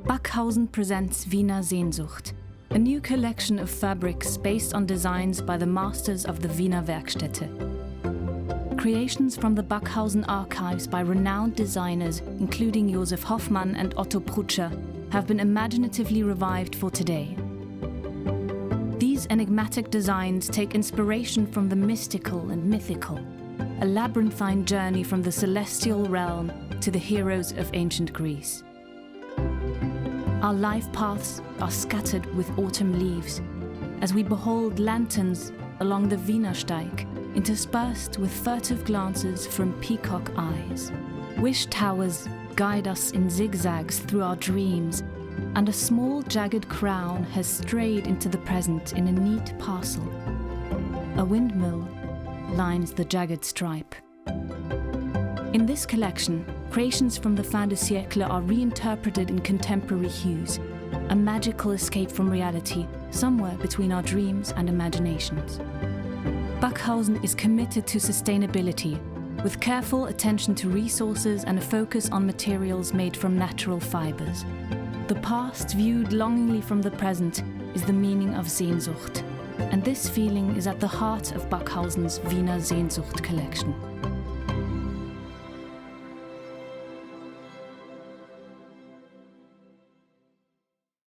Backhausen presents Wiener Sehnsucht, a new collection of fabrics based on designs by the masters of the Wiener Werkstätte. Creations from the Backhausen archives by renowned designers including Josef Hoffmann and Otto Prutscher have been imaginatively revived for today. These enigmatic designs take inspiration from the mystical and mythical, a labyrinthine journey from the celestial realm to the heroes of ancient Greece. Our life paths are scattered with autumn leaves as we behold lanterns along the Wiener Steig, interspersed with furtive glances from peacock eyes. Wish towers guide us in zigzags through our dreams, and a small jagged crown has strayed into the present in a neat parcel. A windmill lines the jagged stripe. In this collection, creations from the fin de siècle are reinterpreted in contemporary hues, a magical escape from reality somewhere between our dreams and imaginations. Backhausen is committed to sustainability, with careful attention to resources and a focus on materials made from natural fibres. The past viewed longingly from the present is the meaning of Sehnsucht, and this feeling is at the heart of Backhausen's Wiener Sehnsucht collection.